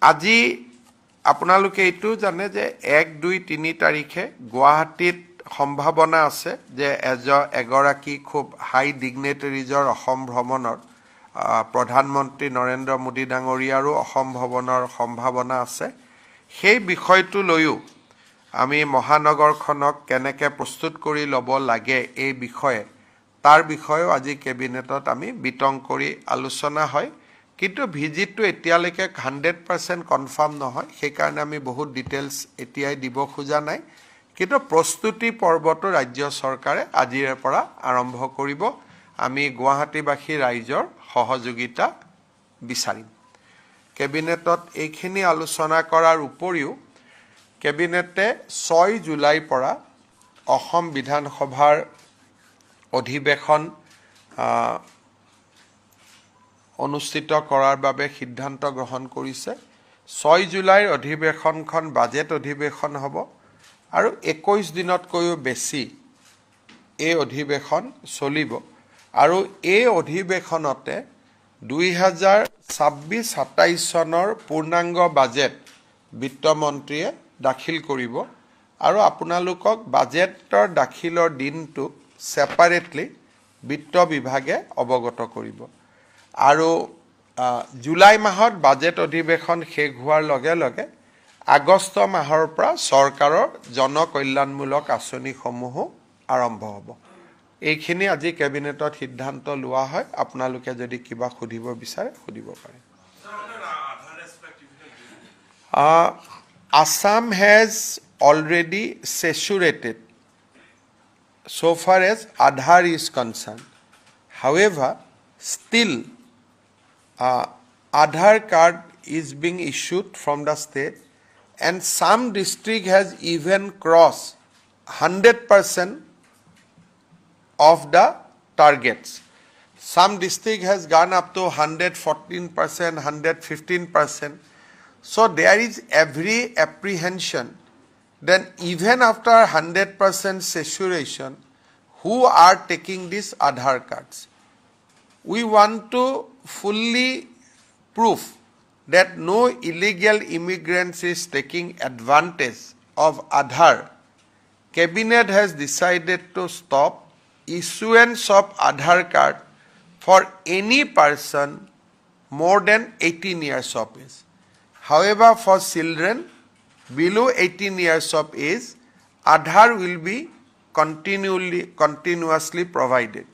আজি আপোনালোকে এইটো জানে যে 1, 2, 3 তাৰিখে গুৱাহাটীত সম্ভাৱনা আছে যে এগৰাকী খুব হাই ডিগনেটাৰিজৰ অসম ভ্ৰমণৰ প্ৰধানমন্ত্ৰী নৰেন্দ্ৰ মোদী ডাঙৰীয়াৰো অসম ভ্ৰমণৰ সম্ভাৱনা আছে। সেই বিষয়টো লৈও আমি মহানগৰখনক কেনেকৈ প্ৰস্তুত কৰি ল'ব লাগে এই বিষয়ে তাৰ বিষয়েও আজি কেবিনেটত আমি বিতং কৰি আলোচনা হয়। কিন্তু ভিজিটটো এতিয়ালৈকে 100% কনফাৰ্ম নহয়, সেইকাৰণে আমি বহুত ডিটেইলছ এতিয়াই দিব খোজা নাই। কিন্তু প্ৰস্তুতি পৰ্বটো ৰাজ্য চৰকাৰে আজিৰে পৰা আৰম্ভ কৰিব। আমি গুৱাহাটীবাসী ৰাইজৰ সহযোগিতা বিচাৰিম। কেবিনেটত এইখিনি আলোচনা কৰাৰ উপৰিও কেবিনেটে 6 জুলাইৰ পৰা অসম বিধানসভাৰ অধিৱেশন অনুষ্ঠিত কৰাৰ বাবে সিদ্ধান্ত গ্ৰহণ কৰিছে। 6 জুলাইৰ অধিৱেশনখন বাজেট অধিৱেশন হ'ব আৰু 21 দিনতকৈও বেছি এই অধিৱেশন চলিব। আৰু এই অধিৱেশনতে 2026-27 চনৰ পূৰ্ণাংগ বাজেট বিত্তমন্ত্ৰীয়ে দাখিল কৰিব আৰু আপোনালোকক বাজেটৰ দাখিলৰ দিনটো ছেপাৰেটলি বিত্ত বিভাগে অৱগত কৰিব। আৰু জুলাই মাহত বাজেট অধিৱেশন শেষ হোৱাৰ লগে লগে আগষ্ট মাহৰ পৰা চৰকাৰৰ জনকল্যাণমূলক আঁচনিসমূহো আৰম্ভ হ'ব। এইখিনি আজি কেবিনেটত সিদ্ধান্ত লোৱা হয়। আপোনালোকে যদি কিবা সুধিব বিচাৰে সুধিব পাৰে। Assam has already saturated so far as Aadhaar is concerned. However, still Aadhaar card is being issued from the state, and some district has even crossed 100% of the targets. Some district has gone up to 114%, 115%. So there is every apprehension that even after 100% saturation, who are taking these Aadhaar cards? We want to fully prove that no illegal immigrants is taking advantage of Aadhaar. Cabinet has decided to stop issuance of Aadhaar card for any person more than 18 years of age. However, for children below 18 years of age, Aadhaar will be continuously provided.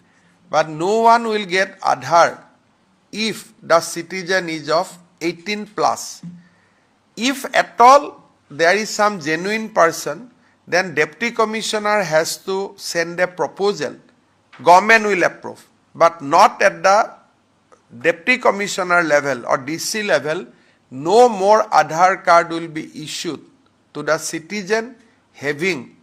But no one will get Aadhaar if the citizen is of 18 plus. If at all there is some genuine person, then Deputy Commissioner has to send a proposal. Government will approve, but not at the Deputy Commissioner level or DC level. No more Aadhaar card will be issued to the citizen having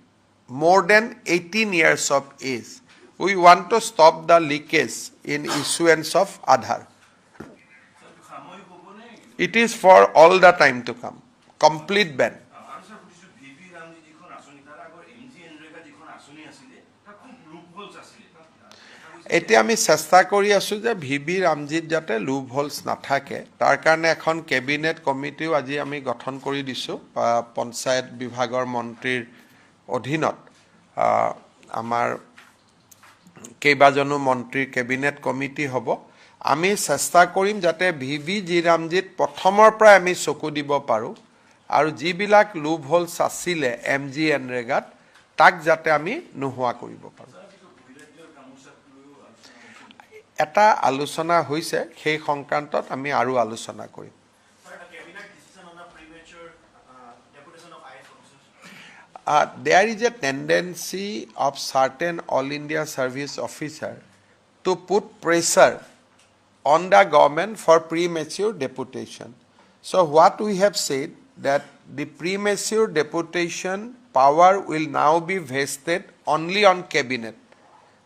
more than 18 years of age. We want to stop the leakage in issuance of Aadhaar. It is for all the time to come. Complete ban. এতিয়া আমি চেষ্টা কৰি আছোঁ যে VV ৰামজিত যাতে loop holds নাথাকে, তাৰ কাৰণে এখন কেবিনেট কমিটিও আজি আমি গঠন কৰি দিছোঁ। পঞ্চায়ত বিভাগৰ মন্ত্ৰীৰ অধীনত আমাৰ কেইবাজনো মন্ত্ৰীৰ কেবিনেট কমিটি হ'ব। আমি চেষ্টা কৰিম যাতে VV ৰামজিত প্ৰথমৰ পৰাই আমি চকু দিব পাৰোঁ আৰু যিবিলাক লুপ হোলছ আছিলে MG এনৰেগাত তাক যাতে আমি নোহোৱা কৰিব পাৰোঁ। এটা আলোচনা হৈছে, সেই সংক্ৰান্তত আমি আৰু আলোচনা কৰিম। There is a tendency of certain All India Service officer to put pressure on the government for premature deputation. So what we have said that the premature deputation power will now be vested only on cabinet.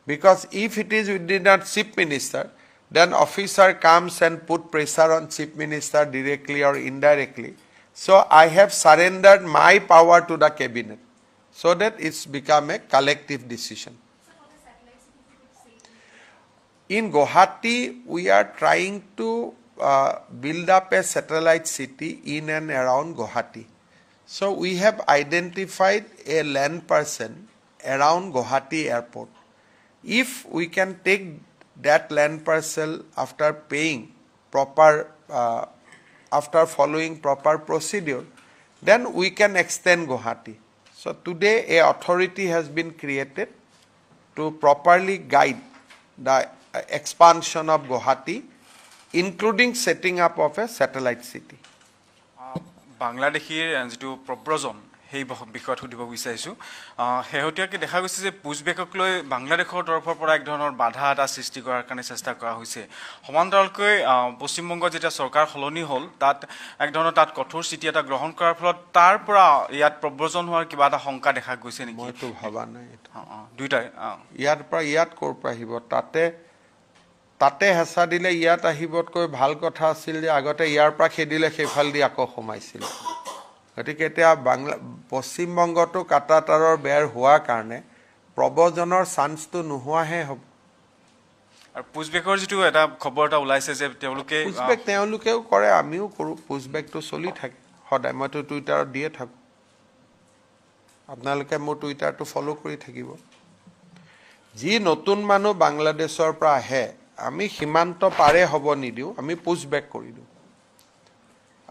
Because if it is within the chief minister, then officer comes and put pressure on chief minister directly or indirectly. So I have surrendered my power to the cabinet so that it's become a collective decision. In Guwahati, we are trying to build up a satellite city in and around Guwahati. So we have identified a land parcel around Guwahati airport. If we can take that land parcel after paying proper, after following proper procedure, then we can extend Guwahati. So today a authority has been created to properly guide the expansion of Guwahati, including setting up of a satellite city. বাংলাদেশীৰ যেটো প্ৰব্ৰজন সেই বিষয়ত সুধিব বিচাৰিছো হেহতিয়াকে দেখা গৈছে যে পুজবেকক লৈ বাংলাদেশৰ তৰফৰ পৰা এক ধৰণৰ বাধা এটা সৃষ্টি কৰাৰ কাৰণে চেষ্টা কৰা হৈছে সমান্তৰালকৈ পশ্চিমবংগ যেতিয়া চৰকাৰ সলনি হ'ল তাত এক ধৰণৰ তাত কঠোৰ স্থিতি এটা গ্ৰহণ কৰাৰ ফলত তাৰ পৰা ইয়াত প্ৰব্ৰজন হোৱাৰ কিবা এটা শংকা দেখা গৈছে নেকি মইতো ভাবা নাই দুইটাই ইয়াত কৰ পৰা আহিব তাতে হেঁচা দিলে ইয়াত আহিবতকৈ ভাল কথা আছিল যে আগতে ইয়াৰ পৰা খেদিলে সেইফাল দি আকৌ সোমাইছিল গতিকে এতিয়া পশ্চিমবংগতো কাটাতাৰৰ বেৰ হোৱাৰ কাৰণে প্ৰব্ৰজনৰ চান্সটো নোহোৱাহে হ'ব আৰু পুজবেকৰ যেটো এটা খবৰ এটা ওলাইছে যে তেওঁলোকেও কৰে আমিও কৰো পুজবেকটো চলি থাকে সদায় মইতো টুইটাৰত দিয়ে থাকো আপোনালোকে মোৰ টুইটাৰটো ফলো কৰি থাকিব যি নতুন মানুহ বাংলাদেশৰ পৰা আহে আমি সীমান্ত পাৰে হ'ব নিদিও আমি পুজবেক কৰি দিও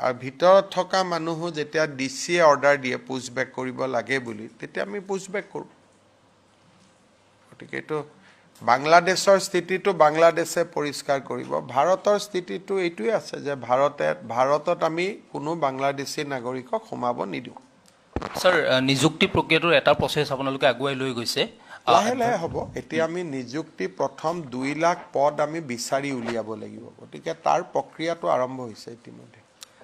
আৰু ভিতৰত থকা মানুহ যেতিয়া ডিসি অৰ্ডাৰ দিয়ে পুজবেক কৰিব লাগে বুলি তেতিয়া আমি পুজবেক কৰো গতিকে তো বাংলাদেশৰ স্থিতিটো বাংলাদেশে পৰিষ্কাৰ কৰিব ভাৰতৰ স্থিতিটো এইটোই আছে যে ভাৰতত আমি কোনো বাংলাদেশী নাগৰিকক সোমাব নিদিও স্যাৰ নিযুক্তি প্ৰক্ৰিয়াটোৰ এটা প্ৰসেস আপোনালোকে আগুৱাই লৈ গৈছে লাহে হ'ব এতিয়া আমি নিযুক্তি প্ৰথম 2 লাখ পদ আমি বিচাৰি উলিয়াব লাগিব গতিকে তাৰ প্ৰক্ৰিয়াটো আৰম্ভ হৈছে ইতিমধ্যে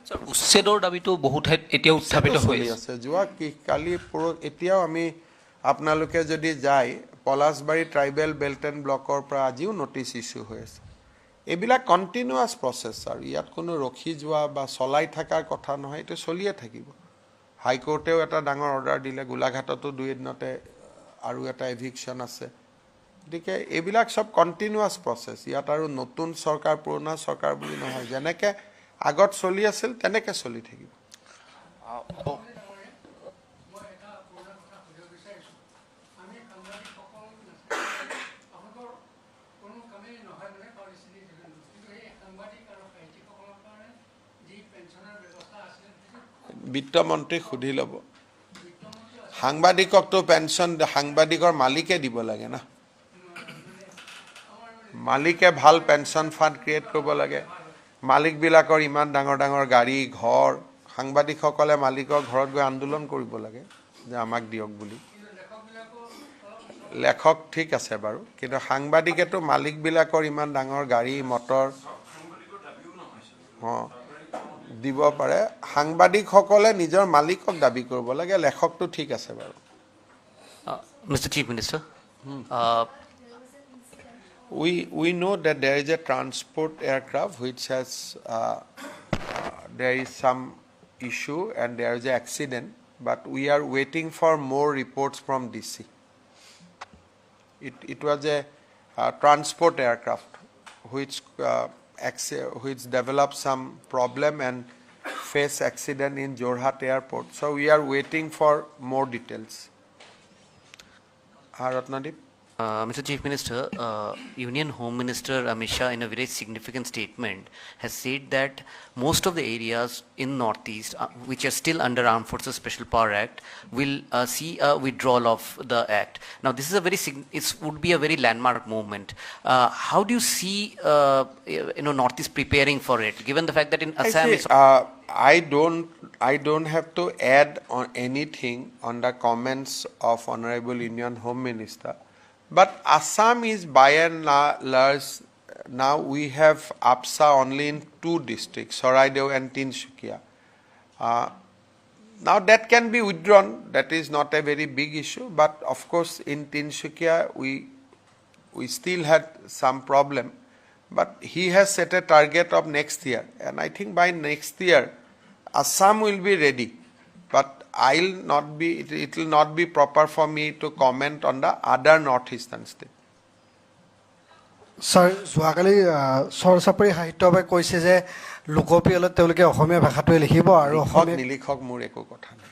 স্যাৰ উচ্ছেদৰ দাবীটো বহুত এতিয়া উত্থাপিত হৈ আছে যোৱা কালি এতিয়াও আমি আপোনালোকে যদি যায় পলাশবাৰী ট্ৰাইবেল বেল্ট এণ্ড ব্লকৰ পৰা আজিও নটিচ ইস্যু হৈ আছে এইবিলাক কন্টিনিউয়াস প্ৰসেস আৰু ইয়াত কোনো ৰখি যোৱা বা চলাই থাকাৰ কথা নহয় এটা চলিয়ে থাকিব হাইকোৰ্টেও এটা ডাঙৰ অৰ্ডাৰ দিলে গোলাঘাটতো 2 দিনতে আৰু এটা এভিকশন আছে গতিকে এইবিলাক সব কন্টিনিউয়াস প্ৰসেস ইয়াত আৰু নতুন চৰকাৰ পুৰণা চৰকাৰ বুলি নহয় যেনেকে আগত চলি আছিল তেনেকে চলি থাকিব বিত্তমন্ত্ৰী খুধি লব সাংবাদিককটো পেনশন সাংবাদিকৰ মালিকে দিব লাগে না মালিকে ভাল পেনশন ফান্ড ক্ৰিয়েট কৰিব লাগে মালিক বিলাকৰ ইমান ডাঙৰ ডাঙৰ গাড়ী ঘৰ সাংবাদিকসকলে মালিকৰ ঘৰত গৈ আন্দোলন কৰিব লাগে যে আমাক দিয়ক বুলি লেখক ঠিক আছে বাৰু কিন্তু সাংবাদিকেটো মালিক বিলাকৰ ইমান ডাঙৰ গাড়ী মটৰ দিব পাৰে সাংবাদিকসকলে নিজৰ মালিকক দাবী কৰিব লাগে লেখকটো ঠিক আছে বাৰু Mr. Chief Minister we know that there is a transport aircraft which has there is some issue and there is an accident but we are waiting for more reports from DC it was a transport aircraft which developed some problem and face accident in Jorhat airport so we are waiting for more details Ratnadeep Mr. Chief Minister, Union Home Minister Amit Shah in a very significant statement has said that most of the areas in Northeast which are still under Armed Forces Special Power Act will see a withdrawal of the act. Now this is a it would be a very landmark movement. How do you see Northeast preparing for it given the fact that in Assam I don't have to add on anything on the comments of Honorable Union Home Minister. But Assam is by and large, now we have APSA only in 2 districts, Saraideo and Tinsukia. Now that can be withdrawn, that is not a very big issue, but of course in Tinsukia we still had some problem. But he has set a target of next year, and I think by next year Assam will be ready. But it will not be proper for me to comment on the other northeastern state. Sir যোৱাকালি চৰ চাপৰি সাহিত্য সভাই কৈছে যে লোকপিয়লত তেওঁলোকে অসমীয়া ভাষাটোৱে লিখিব আৰু লিখক অসমীয়া নিলিখক মোৰ একো কথা নাই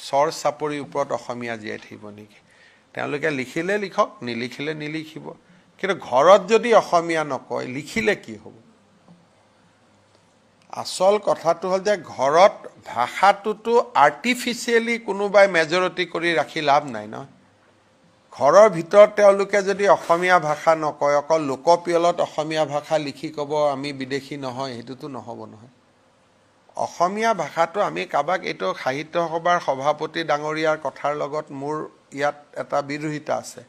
চৰ চাপৰিৰ ওপৰত অসমীয়া জীয়াই থাকিব নেকি তেওঁলোকে লিখিলে লিখক নিলিখিলে নিলিখিব কিন্তু ঘৰত যদি অসমীয়া নকয় লিখিলে কি হ'ব আচল কথাটো হ'ল যে ঘৰত ভাষাটোতো আৰ্টিফিচিয়েলি কোনোবাই মেজৰিটি কৰি ৰাখি লাভ নাই ন ঘৰৰ ভিতৰত তেওঁলোকে যদি অসমীয়া ভাষা নকয় অকল লোকপিয়লত অসমীয়া ভাষা লিখি ক'ব আমি বিদেশী নহয় সেইটোতো নহ'ব নহয় অসমীয়া ভাষাটো আমি কাবাক এইটো সাহিত্য সভাৰ সভাপতি ডাঙৰীয়াৰ কথাৰ লগত মোৰ ইয়াত এটা বিৰোধিতা আছে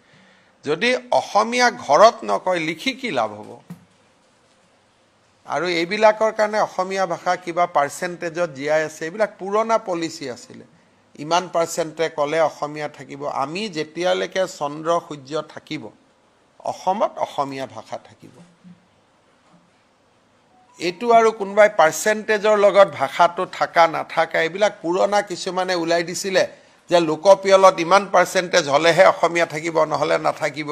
যদি অসমীয়া ঘৰত নকয় লিখি কি লাভ হ'ব আৰু এইবিলাকৰ কাৰণে অসমীয়া ভাষা কিবা পাৰ্চেণ্টেজত জীয়াই আছে এইবিলাক পুৰণা পলিচি আছিলে ইমান পাৰ্চেণ্টে ক'লে অসমীয়া থাকিব আমি যেতিয়ালৈকে চন্দ্ৰ সূৰ্য থাকিব অসমত অসমীয়া ভাষা থাকিব এইটো আৰু কোনোবাই পাৰ্চেণ্টেজৰ লগত ভাষাটো থাকা নাথাকা এইবিলাক পুৰণা কিছুমানে ওলাই দিছিলে যে লোকপিয়লত ইমান পাৰ্চেণ্টেজ হ'লেহে অসমীয়া থাকিব নহ'লে নাথাকিব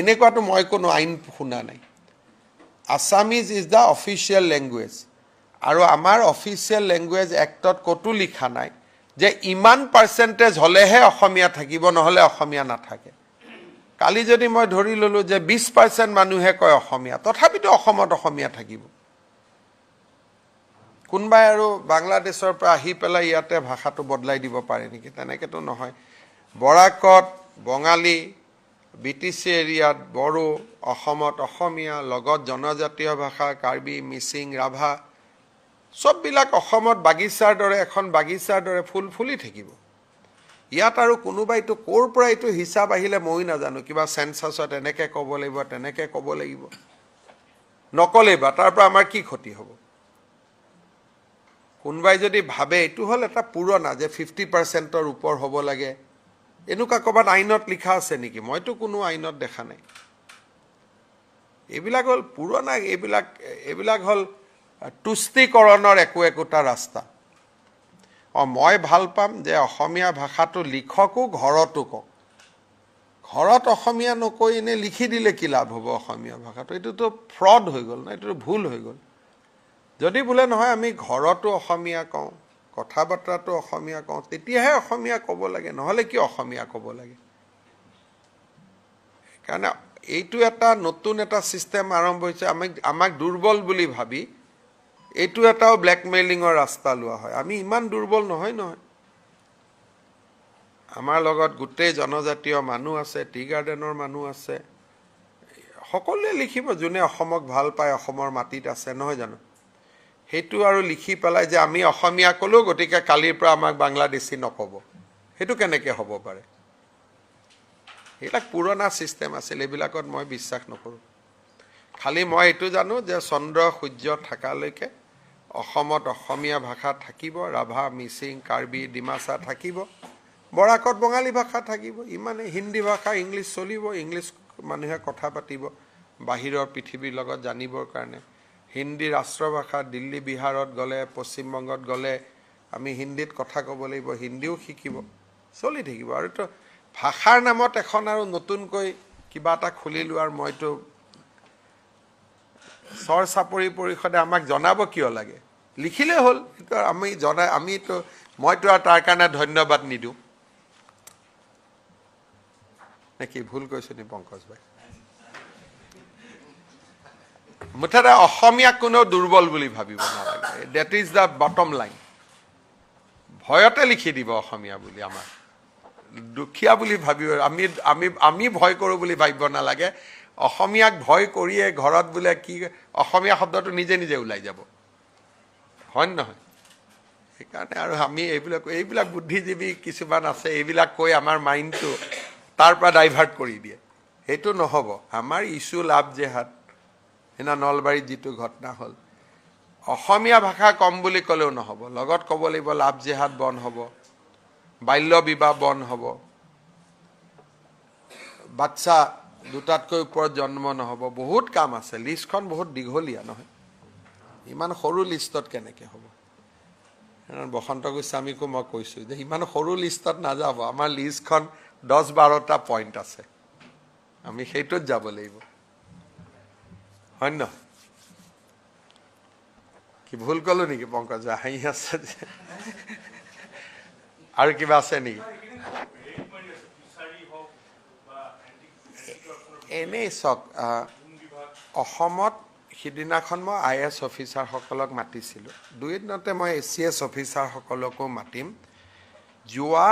এনেকুৱাটো মই কোনো আইন শুনা নাই Assamese is the official language আৰু আমাৰ অফিচিয়েল লেংগুৱেজ এক্টত ক'তো লিখা নাই যে ইমান পাৰ্চেণ্টেজ হ'লেহে অসমীয়া থাকিব নহ'লে অসমীয়া নাথাকে কালি যদি মই ধৰি ল'লোঁ যে 20% মানুহে কয় অসমীয়া তথাপিতো অসমত অসমীয়া থাকিব কোনোবাই আৰু বাংলাদেশৰ পৰা আহি পেলাই ইয়াতে ভাষাটো বদলাই দিব পাৰে নেকি তেনেকেতো নহয় বৰাকত বঙালী BTC এৰিয়াত বড়ো অসমত অসমীয়া লগত জনজাতীয় ভাষা কাৰ্বি মিচিং ৰাভা সববিলাক অসমত বাগিচাৰ দৰে এখন বাগিচাৰ দৰে ফুল ফুলি থাকিব ইয়াত আৰু কোনোবাইতো ক'ৰ পৰা এইটো হিচাপ আহিলে মই নাজানো কিবা সেন্সাছত এনেকে ক'ব লাগিব তেনেকে ক'ব লাগিব নকলে বা তাৰ পৰা আমাৰ কি ক্ষতি হ'ব কোনোবাই যদি ভাবে এইটো হ'ল এটা পুৰণা যে 50%ৰ ওপৰ হ'ব লাগে এনেকুৱা ক'ৰবাত আইনত লিখা আছে নেকি মইতো কোনো আইনত দেখা নাই এইবিলাক হ'ল পুৰণা এইবিলাক হ'ল তুষ্টিকৰণৰ একোটা ৰাস্তা মই ভাল পাম যে অসমীয়া ভাষাটো লিখকো ঘৰতো কওক ঘৰত অসমীয়া নকৈ এনে লিখি দিলে কি লাভ হ'ব অসমীয়া ভাষাটো এইটোতো ফ্ৰড হৈ গ'ল না এইটো ভুল হৈ গ'ল যদি বোলে নহয় আমি ঘৰতো অসমীয়া কওঁ কথা বাৰ্তাটো অসমীয়া কওঁ তেতিয়াহে অসমীয়া ক'ব লাগে নহ'লে কি অসমীয়া ক'ব লাগে কাৰণ এইটো এটা নতুন এটা সিস্টেম আৰম্ভ হৈছে আমাক দুৰ্বল বুলি ভাবি এইটো এটাও ব্লেকমেইলিঙৰ ৰাস্তা লোৱা হয় আমি ইমান দুৰ্বল নহয় আমাৰ লগত গোটেই জনজাতীয় মানুহ আছে টি গাৰ্ডেনৰ মানুহ আছে সকলোৱে লিখিব যোনে অসমক ভাল পায় অসমৰ মাটিত আছে নহয় জানো সেইটো আৰু লিখি পেলাই যে আমি অসমীয়া ক'লো গতিকে কালিৰ পৰা আমাক বাংলাদেশী নক'ব সেইটো কেনেকৈ হ'ব পাৰে এইবিলাক পুৰণা সিস্টেম আছিল এইবিলাকত মই বিশ্বাস নকৰোঁ খালি মই এইটো জানো যে চন্দ্ৰ সূৰ্য থাকালৈকে অসমত অসমীয়া ভাষা থাকিব ৰাভা মিচিং কাৰ্বি ডিমাচা থাকিব বৰাকত বঙালী ভাষা থাকিব ইমানে হিন্দী ভাষা ইংলিছ চলিব ইংলিছ মানুহে কথা পাতিব বাহিৰৰ পৃথিৱীৰ লগত জানিবৰ কাৰণে হিন্দী ৰাষ্ট্ৰভাষা দিল্লী বিহাৰত গ'লে পশ্চিমবংগত গ'লে আমি হিন্দীত কথা ক'ব লাগিব হিন্দীও শিকিব চলি থাকিব আৰু তো ভাষাৰ নামত এখন আৰু নতুনকৈ কিবা এটা খুলি লোৱাৰ মইতো চৰ চাপৰি পৰিষদে আমাক জনাব কিয় লাগে লিখিলে হ'ল মইতো আৰু তাৰ কাৰণে ধন্যবাদ নিদিওঁ নেকি ভুল কৈছো নি পংকজ ভাই মুঠতে অসমীয়াক কোনো দুৰ্বল বুলি ভাবিব নালাগে that is the bottom line ভয়তে লিখি দিব অসমীয়া বুলি আমাৰ দুখীয়া বুলি ভাবিব আমি ভয় কৰোঁ বুলি ভাবিব নালাগে অসমীয়াক ভয় কৰিয়ে ঘৰত বোলে কি অসমীয়া শব্দটো নিজে নিজে ওলাই যাব হয় নহয় সেইকাৰণে আৰু আমি এইবিলাক বুদ্ধিজীৱী কিছুমান আছে এইবিলাক কৈ আমাৰ মাইণ্ডটো তাৰ পৰা ডাইভাৰ্ট কৰি দিয়ে সেইটো নহ'ব আমাৰ ইছ্যু লাভ জেহাদ সেইদিনা নলবাৰীত যিটো ঘটনা হ'ল অসমীয়া ভাষা কম বুলি ক'লেও নহ'ব লগত ক'ব লাগিব লাভ জেহাদ বন্ধ হ'ব বাল্য বিবাহ বন্ধ হ'ব বাচ্চা দুটাতকৈ ওপৰত জন্ম নহ'ব বহুত কাম আছে লিষ্টখন বহুত দীঘলীয়া নহয় ইমান সৰু লিষ্টত কেনেকৈ হ'ব বসন্ত গোস্বামীকো মই কৈছোঁ যে ইমান সৰু লিষ্টত নাযাব আমাৰ লিষ্টখন 10-12টা পইণ্ট আছে আমি সেইটোত যাব লাগিব হয় নহয় কি ভুল কলো নেকি পংকজ হাঁহি আছে আৰু কিবা আছে নেকি এনেই চাওক অসমত সিদিনাখন মই IAS অফিচাৰসকলক মাতিছিলোঁ 2 দিনতে মই ACS অফিচাৰসকলকো মাতিম যোৱা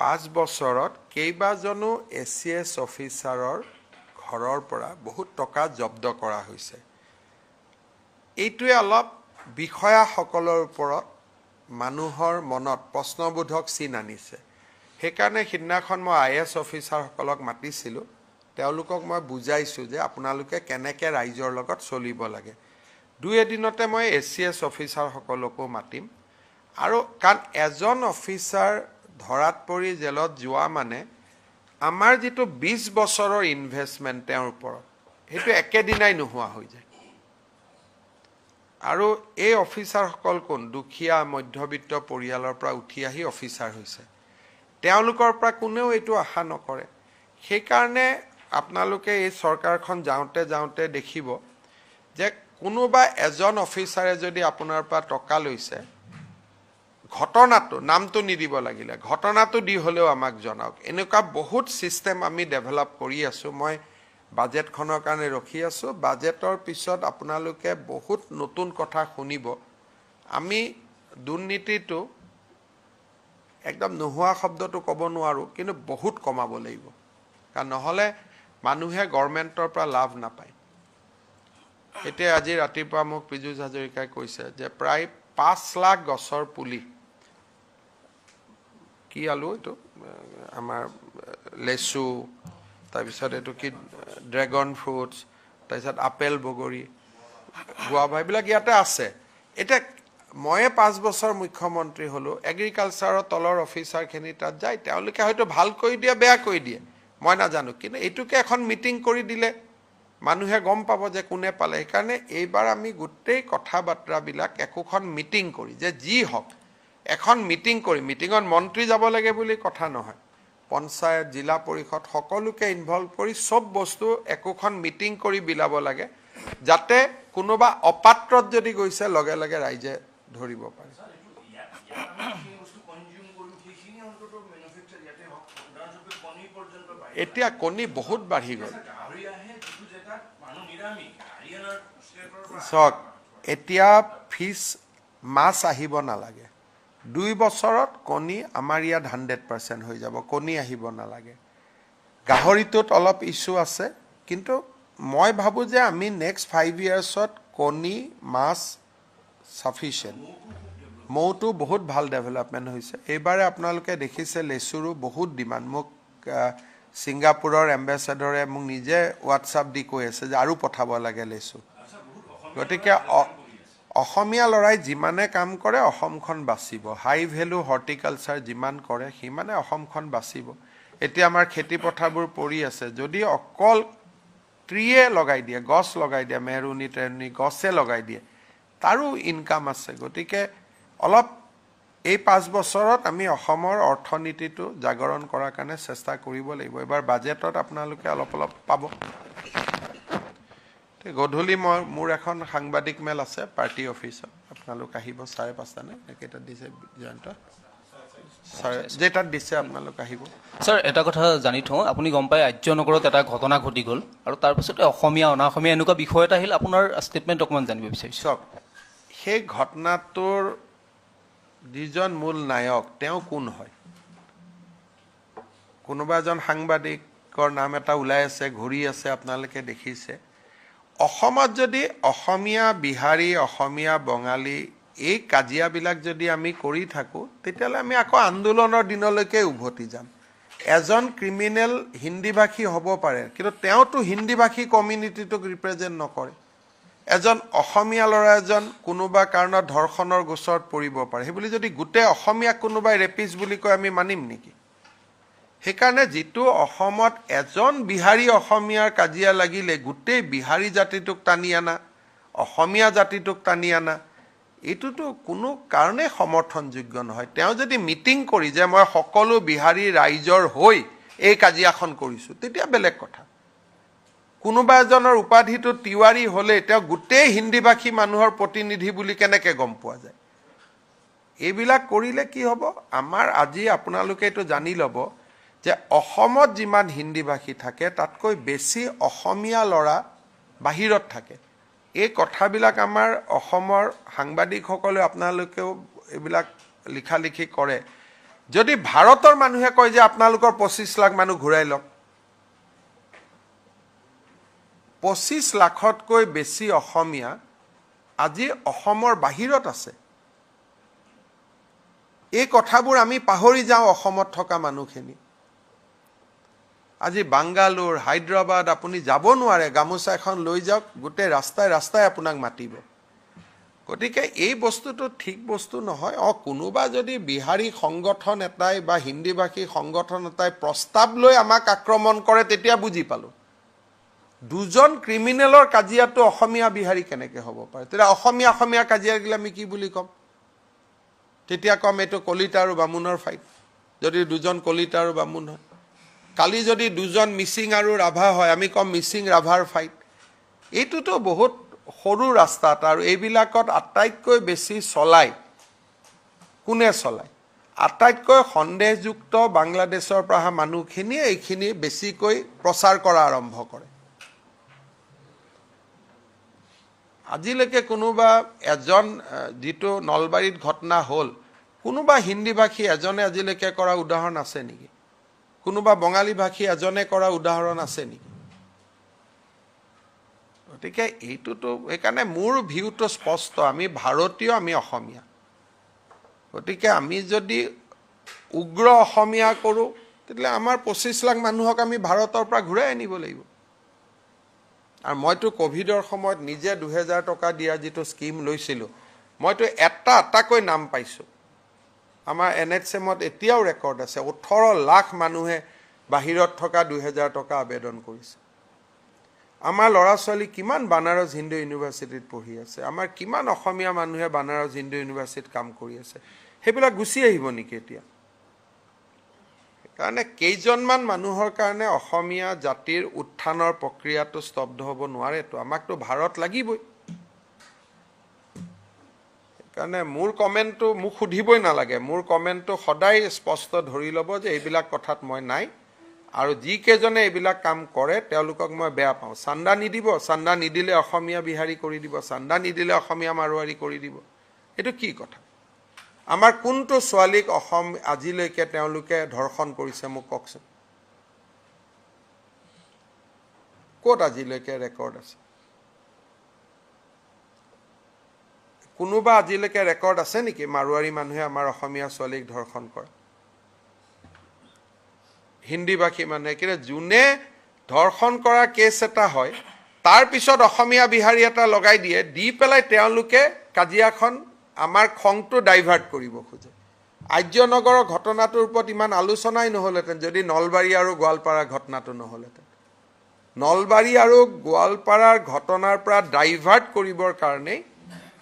5 বছৰত কেইবাজনো ACS অফিচাৰৰ ঘৰৰ পৰা বহুত টকা জব্দ কৰা হৈছে এইটোৱে অলপ বিষয়াসকলৰ ওপৰত মানুহৰ মনত প্ৰশ্নবোধক চিন আনিছে সেইকাৰণে সিদিনাখন মই IAS অফিচাৰসকলক মাতিছিলোঁ তেওঁলোকক মই বুজাইছোঁ যে আপোনালোকে কেনেকৈ ৰাইজৰ লগত চলিব লাগে 2 এদিনতে মই ACS অফিচাৰসকলকো মাতিম আৰু কাৰণ এজন অফিচাৰ ধৰাত পৰি জেলত যোৱা মানে আমাৰ যিটো 20 বছৰৰ ইনভেষ্টমেণ্ট তেওঁৰ ওপৰত সেইটো একেদিনাই নোহোৱা হৈ যায় আৰু এই অফিচাৰসকল কোন দুখীয়া মধ্যবিত্ত পৰিয়ালৰ পৰা উঠি আহি অফিচাৰ হৈছে তেওঁলোকৰ পৰা কোনেও এইটো আশা নকৰে সেইকাৰণে আপোনালোকে এই চৰকাৰখন যাওঁতে দেখিব যে কোনোবা এজন অফিচাৰে যদি আপোনাৰ পৰা টকা লৈছে ঘটনাটো নামটো নিদিব লাগিলে ঘটনাটো দি হলেও আমাক জনাওক এনেকুৱা বহুত সিস্টেম আমি ডেভেলপ কৰি আছো মই বাজেটখনৰ কাৰণে ৰখি আছো বাজেটৰ পিছত আপোনালোকে বহুত নতুন কথা শুনিব আমি দুৰ্নীতিটো একদম নোহোৱা শব্দটো ক'ব নোৱাৰো কিন্তু বহুত কমাব লাগিব কাৰণ নহলে মানুহে গভৰ্ণমেণ্টৰ পৰা লাভ নাপায় এতিয়া আজি ৰাতিপুৱা মোক পীযুষ হাজৰিকাই কৈছে যে প্ৰায় 5 লাখ গছৰ পুলি কি আলু এটো আমাৰ লেচু তাৰপিছত এটো কি ড্ৰাগন ফ্ৰুটছ তাৰপিছত আপেল বগৰী গুৱাভা এইবিলাক ইয়াতে আছে এটা ময়ে 5 বছৰ মুখ্যমন্ত্ৰী হলো এগ্ৰিকালচাৰৰ তলৰ অফিচাৰখিনি তাত যায় তেওঁলোকে হয়তো ভাল কৰি দিয়ে বেয়া কৰি দিয়ে মই নাজানো কিন্তু এইটোকে এখন মিটিং কৰি দিলে মানুহে গম পাব যে কোনে পালে সেইকাৰণে এইবাৰ আমি গোটেই কথা বাৰ্তাবিলাক একোখন মিটিং কৰি যে যি হওক এখন মিটিং কৰি মিটিঙত মন্ত্ৰী যাব লাগে বুলি কথা নহয় পঞ্চায়ত জিলা পৰিষদ সকলোকে ইনভলভ কৰি সব বস্তু একোখন মিটিং কৰি বিলাব লাগে যাতে কোনোবা অপাত্ৰত যদি গৈছে লগে লগে ৰাইজে ধৰিব পাৰে এতিয়া কণী বহুত বাঢ়ি গ'ল চক এতিয়া ফিছ মাছ আহিব নালাগে 2 বছৰত কণী আমাৰ ইয়াত 100% হৈ যাব কণী আহিব নালাগে গাহৰিটোত অলপ ইস্যু আছে কিন্তু মই ভাবো যে আমি নেক্সট 5 ইয়াৰ্ছত কণী মাছ সাফিচিয়েন্ট মৌটো বহুত ভাল ডেভেলপমেন্ট হৈছে এইবাৰে আপোনালোকে দেখিছে লেচুৰো বহুত ডিমান্ড মোক সিঙ্গাপুৰৰ এম্বাসেডৰে মোক নিজে হোৱাটছআপ দি কৈ আছে যে আৰু পঠাব লাগে লেচু গতিকে অসমীয়া লৰাই যিমানে কাম কৰে অসমখন বাচিব হাই ভ্যালু হৰ্টিকালচাৰ যিমান কৰে সিমানে অসমখন বাচিব এতিয়া আমাৰ খেতি পথাৰবোৰ পৰি আছে যদি অকল ট্ৰিয়ে লগাই দিয়ে গছ লগাই দিয়ে মেৰুনি তেৰুনি গছে লগাই দিয়ে তাৰো ইনকাম আছে গতিকে অলপ এই 5 বছৰত আমি অসমৰ অৰ্থনীতিটো জাগৰণ কৰাৰ কাৰণে চেষ্টা কৰিব লাগিব এবাৰ বাজেটত আপোনালোকে অলপ পাব গধূলি মোৰ এখন সাংবাদিক মেল আছে পাৰ্টি অফিচত আপোনালোক আহিব 5:30 নে একেটা দিছে জয়ন্ত যেটাত দিছে আপোনালোক আহিব স্যাৰ এটা কথা জানি থওঁ আপুনি গম পায় আৰ্যনগৰত এটা ঘটনা ঘটি গ'ল আৰু তাৰ পিছতে অসমীয়া অনাঅসমীয়া এনেকুৱা বিষয় এটা আহিল আপোনাৰ ষ্টেটমেণ্ট অকমান জানিব বিচাৰিছো সেই ঘটনাটোৰ যিজন মূল নায়ক তেওঁ কোন হয় কোনোবা এজন সাংবাদিকৰ নাম এটা ওলাই আছে ঘূৰি আছে আপোনালোকে দেখিছে অসমত যদি অসমীয়া বিহাৰী অসমীয়া বঙালী এই কাজিয়াবিলাক যদি আমি কৰি থাকো তেতিয়ালে আমি আকৌ আন্দোলনৰ দিনলৈকে উভতি যাম এজন ক্ৰিমিনেল হিন্দীভাষী হ'ব পাৰে কিন্তু তেওঁটো হিন্দীভাষী কমিউনিটিটোক ৰিপ্ৰেজেন্ট নকৰে এজন অসমীয়া ল'ৰা এজন কোনোবা কাৰণত ধৰ্ষণৰ গোচৰত পৰিব পাৰে সেই বুলি যদি গোটেই অসমীয়া কোনোবাই ৰেপিছ বুলি কয় আমি মানিম নেকি সেইকাৰণে যিটো অসমত এজন বিহাৰী অসমীয়াৰ কাজিয়া লাগিলে গোটেই বিহাৰী জাতিটোক টানি আনা অসমীয়া জাতিটোক টানি আনা এইটোতো কোনো কাৰণে সমৰ্থনযোগ্য নহয় তেওঁ যদি মিটিং কৰি যে মই সকলো বিহাৰী ৰাইজৰ হৈ এই কাজিয়াখন কৰিছো তেতিয়া বেলেগ কথা কোনোবা এজনৰ উপাধিটো তিৱাৰী হ'লে তেওঁ গোটেই হিন্দীভাষী মানুহৰ প্ৰতিনিধি বুলি কেনেকৈ গম পোৱা যায়? এইবিলাক কৰিলে কি হ'ব? আমাৰ আজি আপোনালোকে এইটো জানি ল'ব যে অসমত যিমান হিন্দীভাষী থাকে তাতকৈ বেছি অসমীয়া ল'ৰা বাহিৰত থাকে। এই কথাবিলাক আমাৰ অসমৰ সাংবাদিকসকলে আপোনালোকেও এইবিলাক লিখালিখি কৰে। যদি ভাৰতৰ মানুহে কয় যে আপোনালোকৰ 25 লাখ মানুহ ঘূৰাই লওক, 25 লাখতকৈ বেছি অসমীয়া আজি অসমৰ বাহিৰত আছে। এই কথাবোৰ আমি পাহৰি যাওঁ অসমত থকা মানুহখিনি। আজি বাংগালোৰ, হায়দৰাবাদ আপুনি যাব নোৱাৰে, গামোচা এখন লৈ যাওক, গোটেই ৰাস্তাই ৰাস্তাই আপোনাক মাতিব। গতিকে এই বস্তুটো ঠিক বস্তু নহয়। কোনোবা যদি বিহাৰী সংগঠন এটাই বা হিন্দীভাষী সংগঠন এটাই প্ৰস্তাৱ লৈ আমাক আক্ৰমণ কৰে তেতিয়া বুজি পালোঁ। দুজন ক্ৰিমিনেলৰ কাজিয়াটো অসমীয়া বিহাৰী কেনেকৈ হ'ব পাৰে? তেতিয়া অসমীয়া কাজিয়া গিলে আমি কি বুলি ক'ম? তেতিয়া ক'ম এইটো কলিতা আৰু বামুণৰ ফাইট, যদি দুজন কলিতা আৰু বামুণ হয়। কালি যদি দুজন মিচিং আৰু ৰাভা হয় আমি ক'ম মিচিং ৰাভাৰ ফাইট। এইটোতো বহুত সৰু ৰাস্তাত, আৰু এইবিলাকত আটাইতকৈ বেছি চলায় কোনে চলায়? আটাইতকৈ সন্দেহযুক্ত বাংলাদেশৰ পৰা অহা মানুহখিনিয়ে এইখিনি বেছিকৈ প্ৰচাৰ কৰা আৰম্ভ কৰে। আজিলৈকে কোনোবা এজন, যিটো নলবাৰীত ঘটনা হ'ল, কোনোবা হিন্দীভাষী এজনে আজিলৈকে কৰা উদাহৰণ আছে নেকি? কোনোবা বঙালী ভাষী এজনে কৰা উদাহৰণ আছে নেকি? গতিকে এইটোতো, সেইকাৰণে মোৰ ভিউটো স্পষ্ট, আমি ভাৰতীয়, আমি অসমীয়া। গতিকে আমি যদি উগ্ৰ অসমীয়া কৰোঁ তেতিয়াহ'লে আমাৰ 25 লাখ মানুহক আমি ভাৰতৰ পৰা ঘূৰাই আনিব লাগিব। আৰু মইতো ক'ভিডৰ সময়ত নিজে 2000 টকা দিয়া যিটো স্কিম লৈছিলোঁ, মইতো এটাকৈ নাম পাইছোঁ। আমাৰ NHM-ত এতিয়াও ৰেকৰ্ড আছে, 18 লাখ মানুহে বাহিৰত থকা 2000 টকা আবেদন কৰিছে। আমাৰ ল'ৰা ছোৱালী কিমান বানাৰস হিন্দু ইউনিভাৰ্চিটিত পঢ়ি আছে, আমাৰ কিমান অসমীয়া মানুহে বানাৰস হিন্দু ইউনিভাৰ্চিটিত কাম কৰি আছে। সেইবিলাক গুচি আহিব নেকি এতিয়া? সেইকাৰণে কেইজনমান মানুহৰ কাৰণে অসমীয়া জাতিৰ উত্থানৰ প্ৰক্ৰিয়াটো স্তব্ধ হ'ব নোৱাৰেতো। আমাকতো ভাৰত লাগিবই। সেইকাৰণে মোৰ কমেণ্টটো মোক সুধিবই নালাগে, মোৰ কমেণ্টটো সদায় স্পষ্ট ধৰি ল'ব যে এইবিলাক কথাত মই নাই। আৰু যিকেইজনে এইবিলাক কাম কৰে তেওঁলোকক মই বেয়া পাওঁ। চান্দা নিদিব, চান্দা নিদিলে অসমীয়া বিহাৰী কৰি দিব, চান্দা নিদিলে অসমীয়া মাৰোৱাৰী কৰি দিব। এইটো কি কথা? আমাৰ কোনটো ছোৱালীক আজিলৈকে তেওঁলোকে ধৰ্ষণ কৰিছে মোক কওকচোন? ক'ত আজিলৈকে ৰেকৰ্ড আছে? কোনোবা আজিলৈকে ৰেকৰ্ড আছে নেকি মাৰোৱাৰী মানুহে আমাৰ অসমীয়া ছোৱালীক ধৰ্ষণ কৰা? হিন্দীভাষী মানুহে, কিন্তু যোনে ধৰ্ষণ কৰা কেছ এটা হয় তাৰ পিছত অসমীয়া বিহাৰী এটা লগাই দিয়ে, দি পেলাই তেওঁলোকে কাজিয়াখন আমাৰ খংটো ডাইভাৰ্ট কৰিব খোজে। আৰ্যনগৰৰ ঘটনাটোৰ ওপৰত ইমান আলোচনাই নহ'লহেঁতেন যদি নলবাৰী আৰু গোৱালপাৰাৰ ঘটনাটো নহ'লহেঁতেন। নলবাৰী আৰু গোৱালপাৰাৰ ঘটনাৰ পৰা ডাইভাৰ্ট কৰিবৰ কাৰণেই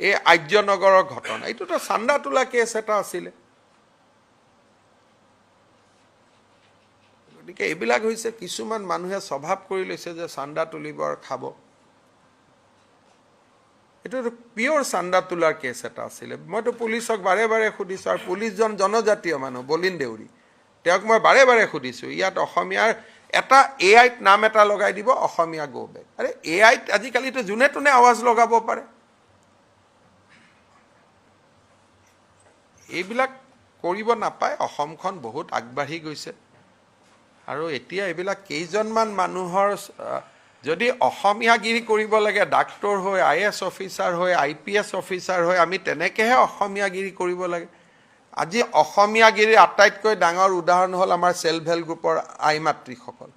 এই আৰ্যনগৰৰ ঘটনা, এইটোতো চান্দা তোলা কেছ এটা আছিলে। গতিকে এইবিলাক হৈছে কিছুমান মানুহে স্বভাৱ কৰি লৈছে যে চান্দা তুলিব আৰু খাব। এইটোতো পিয়ৰ চান্দা তোলাৰ কেছ এটা আছিলে। মইতো পুলিচক বাৰে বাৰে সুধিছোঁ, আৰু পুলিচজন জনজাতীয় মানুহ, বলিন দেউৰী, তেওঁক মই বাৰে বাৰে সুধিছোঁ ইয়াত অসমীয়াৰ এটা AIত নাম এটা লগাই দিব, অসমীয়া গো বেক। আৰে AIত আজিকালিতো যোনে তোনে আৱাজ লগাব পাৰে। এইবিলাক কৰিব নাপায়। অসমখন বহুত আগবাঢ়ি গৈছে, আৰু এতিয়া এইবিলাক কেইজনমান মানুহৰ যদি অসমীয়াগিৰি কৰিব লাগে, ডাক্তৰ হৈ, IAS অফিচাৰ হৈ, IPS অফিচাৰ হৈ, আমি তেনেকৈহে অসমীয়াগিৰি কৰিব লাগে। আজি অসমীয়াগিৰিৰ আটাইতকৈ ডাঙৰ উদাহৰণ হ'ল আমাৰ চেল্ফ হেল্প গ্ৰুপৰ আই মাতৃসকল।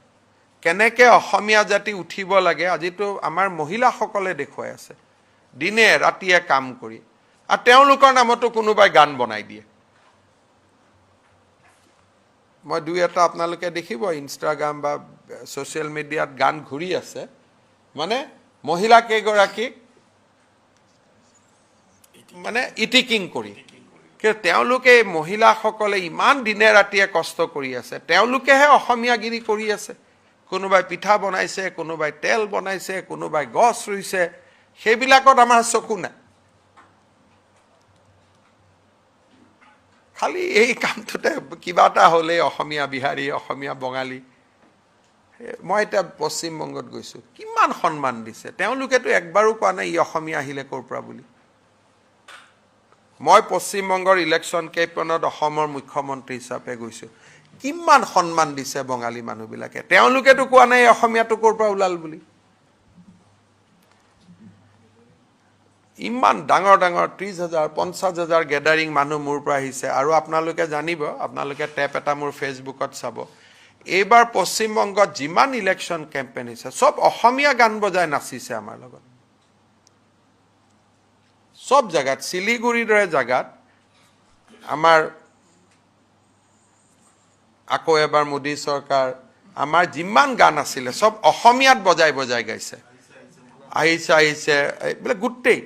কেনেকৈ অসমীয়া জাতি উঠিব লাগে আজিতো আমাৰ মহিলাসকলে দেখুৱাই আছে, দিনে ৰাতিয়ে কাম কৰি। আৰু তেওঁলোকৰ নামতো কোনোবাই গান বনাই দিয়ে। মই দুই এটা আপোনালোকে দেখিব ইনষ্টাগ্ৰাম বা ছ'চিয়েল মিডিয়াত গান ঘূৰি আছে, মানে মহিলা কেইগৰাকীক মানে ইটিকিং কৰি। কিন্তু তেওঁলোকে, মহিলাসকলে ইমান দিনে ৰাতিয়ে কষ্ট কৰি আছে, তেওঁলোকেহে অসমীয়াগিৰি কৰি আছে। কোনোবাই পিঠা বনাইছে, কোনোবাই তেল বনাইছে, কোনোবাই গছ ৰুইছে, সেইবিলাকত আমাৰ চকু নাই। খালি এই কামটোতে কিবা এটা হ'লেই অসমীয়া বিহাৰী, অসমীয়া বঙালী। মই এতিয়া পশ্চিমবংগত গৈছোঁ, কিমান সন্মান দিছে। তেওঁলোকেতো একবাৰো কোৱা নাই ই অসমীয়া আহিলে ক'ৰ পৰা বুলি। মই পশ্চিমবংগৰ ইলেকশ্যন কেম্পেইনত অসমৰ মুখ্যমন্ত্ৰী হিচাপে গৈছোঁ, কিমান সন্মান দিছে বঙালী মানুহবিলাকে। তেওঁলোকেতো কোৱা নাই অসমীয়াটো ক'ৰ পৰা ওলাল বুলি। ইমান ডাঙৰ ডাঙৰ 30,000 50,000 গেডাৰিং মানুহ মোৰ পৰা আহিছে। আৰু আপোনালোকে জানিব, আপোনালোকে টেপ এটা মোৰ ফেচবুকত চাব, এইবাৰ পশ্চিমবংগত যিমান ইলেকশ্যন কেম্পেইন হৈছে চব অসমীয়া গান বজাই নাচিছে আমাৰ লগত। সব জায়গাত, শিলিগুড়িৰ দৰে জায়গাত আমাৰ আকৌ এবাৰ মোদী চৰকাৰ, আমাৰ যিমান গান আছিলে সব অসমীয়াত বজাই বজাই গাইছে। আহিছে আহিছে এইবিলাক গোটেই।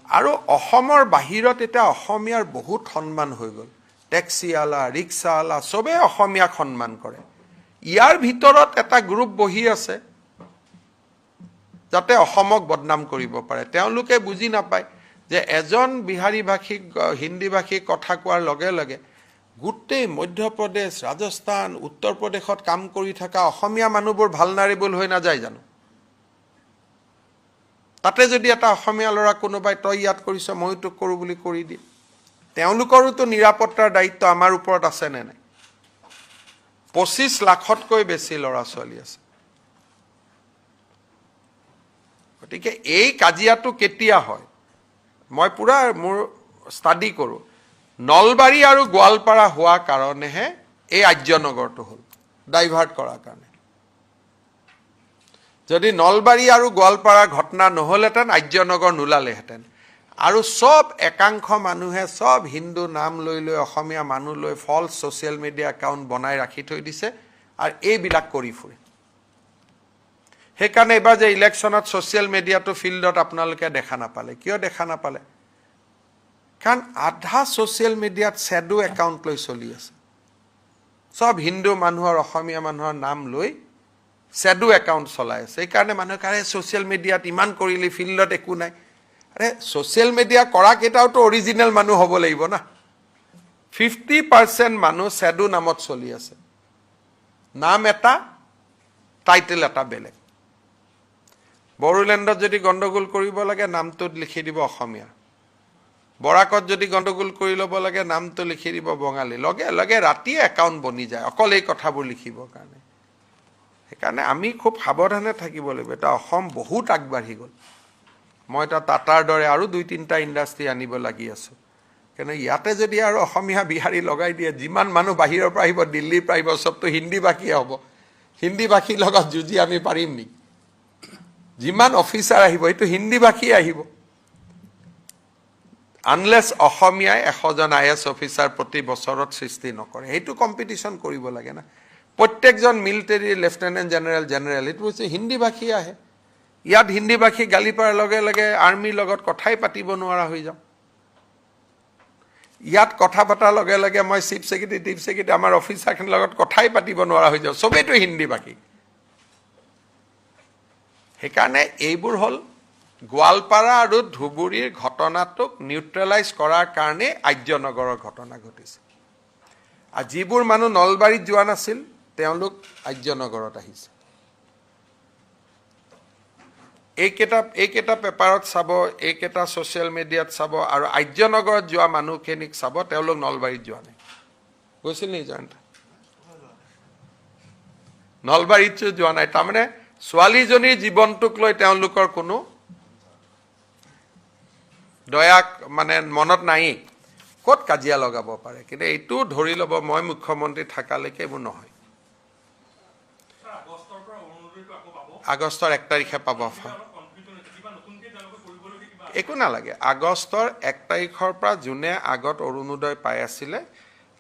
আৰু অসমৰ বাহিৰত এতিয়া অসমীয়াৰ বহুত সন্মান হৈ গ'ল। টেক্সিৱালা, ৰিক্সাৱালা চবেই অসমীয়াক সন্মান কৰে। ইয়াৰ ভিতৰত এটা গ্ৰুপ বহি আছে যাতে অসমক বদনাম কৰিব পাৰে। তেওঁলোকে বুজি নাপায় যে এজন বিহাৰী ভাষিক, হিন্দী ভাষিক কথা কোৱাৰ লগে লগে গোটেই মধ্যপ্ৰদেশ, ৰাজস্থান, উত্তৰ প্ৰদেশত কাম কৰি থকা অসমীয়া মানুহবোৰ ভালনাৰেবল হৈ নাযায় জানো? তাতে যদি এটা অসমীয়া ল'ৰা কোনোবাই তই ইয়াত কৰিছ ময়ো তোক কৰোঁ বুলি কৰি দিয়ে, তেওঁলোকৰোতো নিৰাপত্তাৰ দায়িত্ব আমাৰ ওপৰত আছে নে নাই? 25 লাখতকৈ বেছি ল'ৰা ছোৱালী আছে। গতিকে এই কাজিয়াটো কেতিয়া হয় মই পুৰা মোৰ ষ্টাডি কৰোঁ। নলবাৰী আৰু গোৱালপাৰা হোৱা কাৰণেহে এই আৰ্যনগৰটো হ'ল, ডাইভাৰ্ট কৰাৰ কাৰণে। যদি নলবাৰী আৰু গোৱালপাৰাৰ ঘটনা নহ'লহেঁতেন আৰ্যনগৰ নোলালেহেঁতেন। আৰু সব একাংশ মানুহে সব হিন্দু নাম লৈ লৈ, অসমীয়া মানুহ লৈ ফলছ ছ'চিয়েল মিডিয়া একাউণ্ট বনাই ৰাখি থৈ দিছে আৰু এইবিলাক কৰি ফুৰে। সেইকাৰণে এইবাৰ যে ইলেকশ্যনত ছ'চিয়েল মিডিয়াটো ফিল্ডত আপোনালোকে দেখা নাপালে। কিয় দেখা নাপালে? কাৰণ আধা ছ'চিয়েল মিডিয়াত শ্বেডো একাউণ্ট লৈ চলি আছে। সব হিন্দু মানুহৰ, অসমীয়া মানুহৰ নাম লৈ শ্বেডো একাউণ্ট চলাই আছে। সেইকাৰণে মানুহে কাৰে ছ'চিয়েল মিডিয়াত ইমান কৰিলি, ফিল্ডত একো নাই। আৰে ছ'চিয়েল মিডিয়া কৰা কেইটাওতো অৰিজিনেল মানুহ হ'ব লাগিব না। 50% মানুহ শ্বেডো নামত চলি আছে। নাম এটা, টাইটেল এটা বেলেগ। বড়োলেণ্ডত যদি গণ্ডগোল কৰিব লাগে নামটোত লিখি দিব অসমীয়া। বৰাকত যদি গণ্ডগোল কৰি ল'ব লাগে নামটো লিখি দিব বঙালী। লগে লগে ৰাতিয়ে একাউণ্ট বনি যায় অকল এই কথাবোৰ লিখিবৰ কাৰণে। সেইকাৰণে আমি খুব সাৱধানে থাকিব লাগিব। এটা অসম বহুত আগবাঢ়ি গ'ল। মই এটা টাটাৰ দৰে আৰু 2-3টা ইণ্ডাষ্ট্ৰী আনিব লাগি আছোঁ। কিন্তু ইয়াতে যদি আৰু অসমীয়া বিহাৰী লগাই দিয়ে, যিমান মানুহ বাহিৰৰ পৰা আহিব, দিল্লীৰ পৰা আহিব, চবতো হিন্দী ভাষীয়ে হ'ব। হিন্দী ভাষীৰ লগত যুঁজি আমি পাৰিম নেকি? যিমান অফিচাৰ আহিব সেইটো হিন্দী ভাষীয়ে আহিব। আনলেছ অসমীয়াই 100জন IAS অফিচাৰ প্ৰতি বছৰত সৃষ্টি নকৰে। সেইটো কম্পিটিশ্যন কৰিব লাগে না। প্ৰত্যেকজন মিলিটাৰী লেফটেনেণ্ট জেনেৰেল, এইটো হৈছে হিন্দী ভাষী আহে। ইয়াত হিন্দী ভাষী গালি পৰাৰ লগে লগে আৰ্মিৰ লগত কথাই পাতিব নোৱাৰা হৈ যাওঁ। ইয়াত কথা পতাৰ লগে লগে মই চিফ ছেক্ৰেটাৰী আমাৰ অফিচাৰখিনিৰ লগত কথাই পাতিব নোৱাৰা হৈ যাওঁ। চবেইতো হিন্দী ভাষী। সেইকাৰণে এইবোৰ হ'ল গোৱালপাৰা আৰু ধুবুৰীৰ ঘটনাটোক নিউট্ৰেলাইজ কৰাৰ কাৰণে আৰ্যনগৰৰ ঘটনা ঘটিছে। আৰু যিবোৰ মানুহ নলবাৰীত যোৱা নাছিল তেওঁলোক আৰ্যনগৰত আহিছে। এইকেইটা পেপাৰত চাব, এইকেইটা ছ'চিয়েল মিডিয়াত চাব, আৰু আৰ্যনগৰত যোৱা মানুহখিনিক চাব, তেওঁলোক নলবাৰীত যোৱা নাই। গৈছিল নি জয়ন্ত? নলবাৰীত যোৱা নাই। তাৰমানে ছোৱালীজনীৰ জীৱনটোক লৈ তেওঁলোকৰ কোনো দয়া মানে মনত নায়েই। ক'ত কাজিয়া লগাব পাৰে? কিন্তু এইটো ধৰি ল'ব মই মুখ্যমন্ত্ৰী থকালৈকে এইবোৰ নহয়। আগষ্টৰ 1 তাৰিখে পাব। একো নালাগে। আগষ্টৰ 1 তাৰিখৰ পৰা যোনে আগত অৰুণোদয় পাই আছিলে,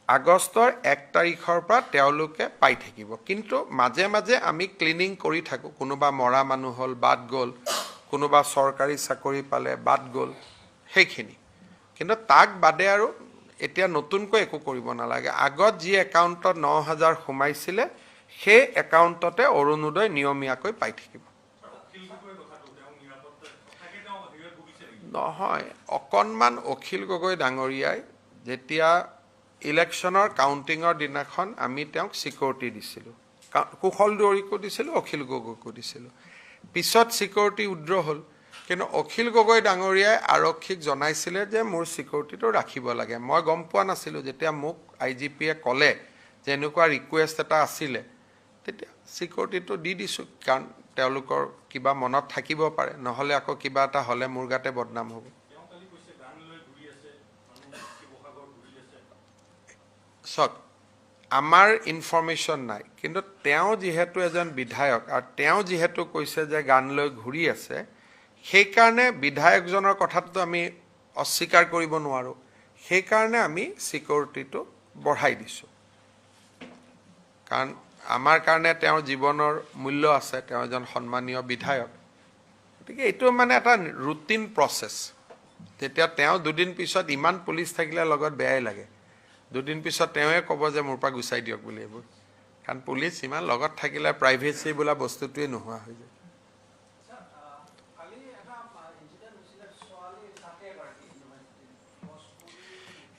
আগষ্টৰ 1 তাৰিখৰ পৰা তেওঁলোকে পাই থাকিব। কিন্তু মাজে মাজে আমি ক্লিনিং কৰি থাকোঁ। কোনোবা মৰা মানুহ হ'ল, বাদ গ'ল, কোনোবা চৰকাৰী চাকৰি পালে, বাদ গ'ল, সেইখিনি। কিন্তু তাক বাদে আৰু এতিয়া নতুনকৈ একো কৰিব নালাগে। আগত যি একাউণ্টত 9,000 সোমাইছিলে সেই একাউণ্টতে অৰুণোদয় নিয়মীয়াকৈ পাই থাকিব। নহয়, অকণমান অখিল গগৈ ডাঙৰীয়াই যেতিয়া ইলেকশ্যনৰ কাউণ্টিঙৰ দিনাখন আমি তেওঁক ছিকিউৰিটি দিছিলোঁ, কুশল দুৱৰীকো দিছিলোঁ, অখিল গগৈকো দিছিলোঁ। পিছত ছিকিউৰিটি উইড্ৰ হ'ল, কিন্তু অখিল গগৈ ডাঙৰীয়াই আৰক্ষীক জনাইছিলে যে মোৰ ছিকিউৰিটিটো ৰাখিব লাগে। মই গম পোৱা নাছিলোঁ, যেতিয়া মোক IGPয়ে ক'লে যে এনেকুৱা ৰিকুৱেষ্ট এটা আছিলে, তেতিয়া ছিকিউৰিটিটো দি দিছোঁ, কাৰণ তেওঁলোকৰ কিবা মনত থাকিব পাৰে, নহ'লে আকৌ কিবা এটা হ'লে মোৰ গাতে বদনাম হ'ব। চাওক, আমাৰ ইনফৰমেশ্যন নাই, কিন্তু তেওঁ যিহেতু এজন বিধায়ক আৰু তেওঁ যিহেতু কৈছে যে গান লৈ ঘূৰি আছে, সেইকাৰণে বিধায়কজনৰ কথাটো আমি অস্বীকাৰ কৰিব নোৱাৰোঁ। সেইকাৰণে আমি ছিকিউৰিটিটো বঢ়াই দিছোঁ, কাৰণ আমাৰ কাৰণে তেওঁৰ জীৱনৰ মূল্য আছে, তেওঁ এজন সন্মানীয় বিধায়ক। গতিকে এইটো মানে এটা ৰুটিন প্ৰচেছ। তেতিয়া তেওঁ দুদিন পিছত ইমান পুলিচ থাকিলে লগত বেয়াই লাগে, দুদিন পিছত তেওঁৱে ক'ব যে মোৰ পৰা গুচাই দিয়ক বুলি এইবোৰ, কাৰণ পুলিচ ইমান লগত থাকিলে প্ৰাইভেচি বোলা বস্তুটোৱে নোহোৱা হৈ যায়।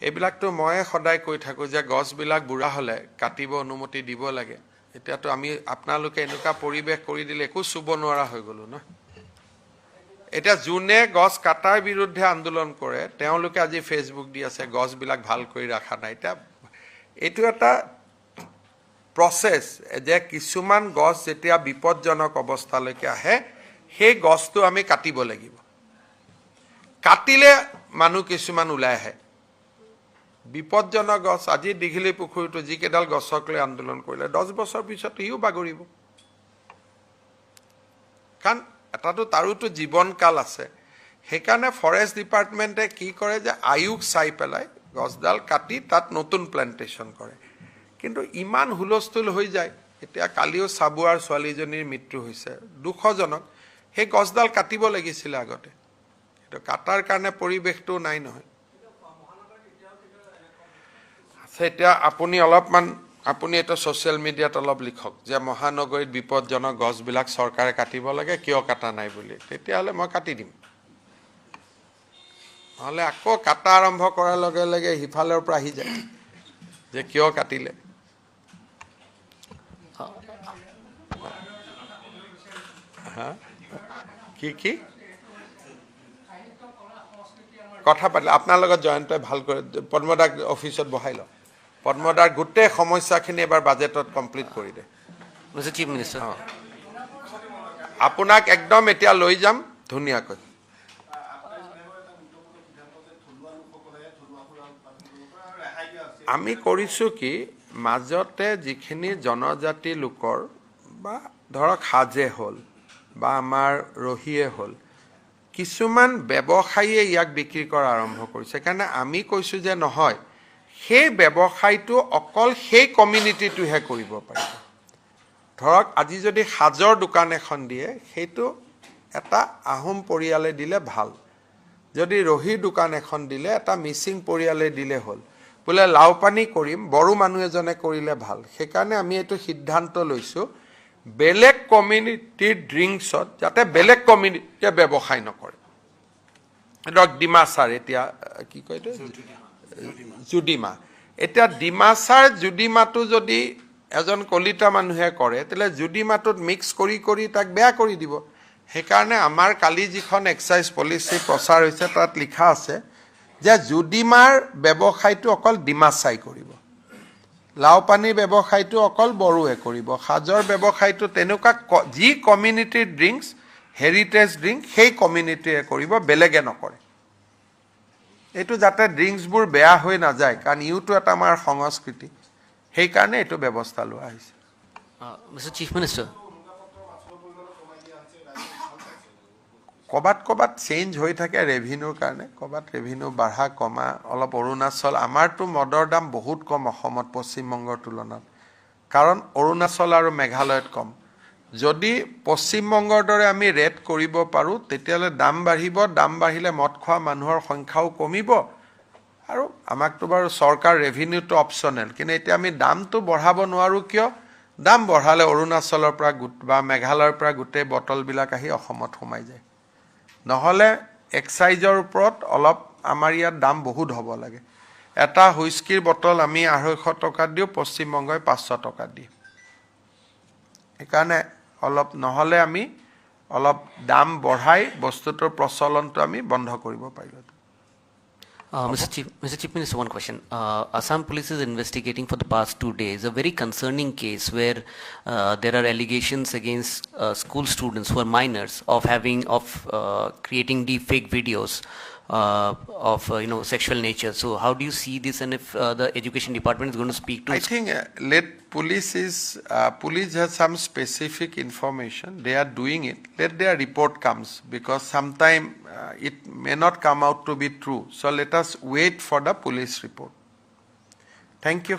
এইবিলাকতো মই সদায় কৈ থাকোঁ যে গছবিলাক বুঢ়া হ'লে কাটিব অনুমতি দিব লাগে। এতিয়াতো আমি আপোনালোকে এনেকুৱা পৰিৱেশ কৰি দিলে একো চুব নোৱাৰা হৈ গ'লো ন। এতিয়া যোনে গছ কাটাৰ বিৰুদ্ধে আন্দোলন কৰে তেওঁলোকে আজি ফেচবুক দি আছে গছবিলাক ভাল কৰি ৰখা নাই। এতিয়া এইটো এটা প্ৰচেছ যে কিছুমান গছ যেতিয়া বিপদজনক অৱস্থালৈকে আহে সেই গছটো আমি কাটিব লাগিব। কাটিলে মানুহ কিছুমান ওলাই আহে বিপদজনক গছ। আজি দীঘলী পুখুৰীটো যিকেইডাল গছক লৈ আন্দোলন কৰিলে 10 বছৰ পিছত ইও বাগৰিব, কাৰণ এটাতো তাৰোতো জীৱনকাল আছে। সেইকাৰণে ফৰেষ্ট ডিপাৰ্টমেণ্টে কি কৰে যে আয়ুক চাই পেলাই গছডাল কাটি তাত নতুন প্লেণ্টেশ্যন কৰে, কিন্তু ইমান হুলস্থুল হৈ যায়। এতিয়া কালিও চাবুৱাৰ ছোৱালীজনীৰ মৃত্যু হৈছে, দুখজনক। সেই গছডাল কাটিব লাগিছিলে আগতে, কিন্তু কাটাৰ কাৰণে পৰিৱেশটো নাই নহয়। এতিয়া আপুনি অলপমান আপুনি এইটো ছ'চিয়েল মিডিয়াত অলপ লিখক যে মহানগৰীত বিপদজনক গছবিলাক চৰকাৰে কাটিব লাগে, কিয় কাটা নাই বুলি। তেতিয়াহ'লে মই কাটি দিম, নহ'লে আকৌ কাটা আৰম্ভ কৰাৰ লগে লগে সিফালৰ পৰা আহি যায় যে কিয় কাটিলে। হা কি কথা পাতিলে আপোনাৰ লগত জয়ন্তই ভাল কৰে, পদ্মদাক অফিচত বহাই লওক। পদ্মদাৰ গোটেই সমস্যাখিনি এবাৰ বাজেটত কমপ্লিট কৰি দে। Mr. Chief Minister. আপোনাক একদম এতিয়া লৈ যাম ধুনীয়াকৈ। আমি কৰিছোঁ কি, মাজতে যিখিনি জনজাতি লোকৰ বা ধৰক হাজে হ'ল বা আমাৰ ৰহিয়ে হ'ল, কিছুমান ব্যৱসায়ীয়ে ইয়াক বিক্ৰী কৰা আৰম্ভ কৰিছে। সেইকাৰণে আমি কৈছোঁ যে নহয়, সেই ব্যৱসায়টো অকল সেই কমিউনিটিটোহে কৰিব পাৰিব। ধৰক আজি যদি সাজৰ দোকান এখন দিয়ে, সেইটো এটা আহোম পৰিয়ালে দিলে ভাল। যদি ৰহিৰ দোকান এখন দিলে এটা মিচিং পৰিয়ালে দিলে হ'ল। বোলে লাওপানী কৰিম বড়ো মানুহ এজনে কৰিলে ভাল। সেইকাৰণে আমি এইটো সিদ্ধান্ত লৈছোঁ, বেলেগ কমিউনিটিৰ ড্ৰিংকছত যাতে বেলেগ কমিউনিটিয়ে ব্যৱসায় নকৰে। ধৰক ডিমাচাৰ, এতিয়া কি কয় এইটো জুডিমা। এতিয়া ডিমাচাৰ জুডিমাটো যদি এজন কলিতা মানুহে কৰে, তেতিয়াহ'লে জুডিমাটোত মিক্স কৰি কৰি তাক বেয়া কৰি দিব। সেইকাৰণে আমাৰ কালি যিখন এক্সাইজ পলিচি প্ৰচাৰ হৈছে তাত লিখা আছে যে জুডিমাৰ ব্যৱসায়টো অকল ডিমাচাই কৰিব, লাওপানীৰ ব্যৱসায়টো অকল বড়োৱে কৰিব, সাজৰ ব্যৱসায়টো তেনেকুৱা যি কমিউনিটিৰ ড্ৰিংকছ হেৰিটেজ ড্ৰিংক সেই কমিউনিটিয়ে কৰিব, বেলেগে নকৰে। এইটো যাতে ড্ৰিংকছবোৰ বেয়া হৈ নাযায়, কাৰণ ইউটো এটা আমাৰ সংস্কৃতি, সেইকাৰণে এইটো ব্যৱস্থা লোৱা হৈছে। Mr. Chief Minister. ক'ৰবাত চেঞ্জ হৈ থাকে ৰেভিনিউৰ কাৰণে, ক'ৰবাত ৰেভিনিউ বাঢ়া কমা অলপ। অৰুণাচল, আমাৰতো মদৰ দাম বহুত কম অসমত পশ্চিমবংগৰ তুলনাত, কাৰণ অৰুণাচল আৰু মেঘালয়ত কম। যদি পশ্চিমবংগৰ দৰে আমি ৰেট কৰিব পাৰোঁ তেতিয়াহ'লে দাম বাঢ়িব, দাম বাঢ়িলে মদ খোৱা মানুহৰ সংখ্যাও কমিব। আৰু আমাকতো বাৰু চৰকাৰ ৰেভিনিউটো অপশ্যনেল, কিন্তু এতিয়া আমি দামটো বঢ়াব নোৱাৰোঁ কিয়? দাম বঢ়ালে অৰুণাচলৰ পৰা বা মেঘালয়ৰ পৰা গোটেই বটলবিলাক আহি অসমত সোমাই যায় নহ'লে এক্সাইজৰ ওপৰত অলপ আমাৰ ইয়াত দাম বহুত হ'ব লাগে এটা হুইস্কিৰ বটল আমি 250 টকা দিও পশ্চিমবংগই 500 টকা দিয়ে একাৰণে অলপ নহ'লে আমি অলপ দাম বঢ়াই বস্তুটোৰ প্ৰচলনটো আমি বন্ধ কৰিব পাৰিলো Mr. Chief Minister, one question. Assam Police is investigating for the past 2 days a very concerning case where there are allegations against school students who are minors of creating deep fake videos of sexual nature. So how do you see this, and if the education department is going to speak to? I think police has some specific information. They are doing it. Let their report comes because sometime it may not come out to be true. So let us wait for the police report. Thank you.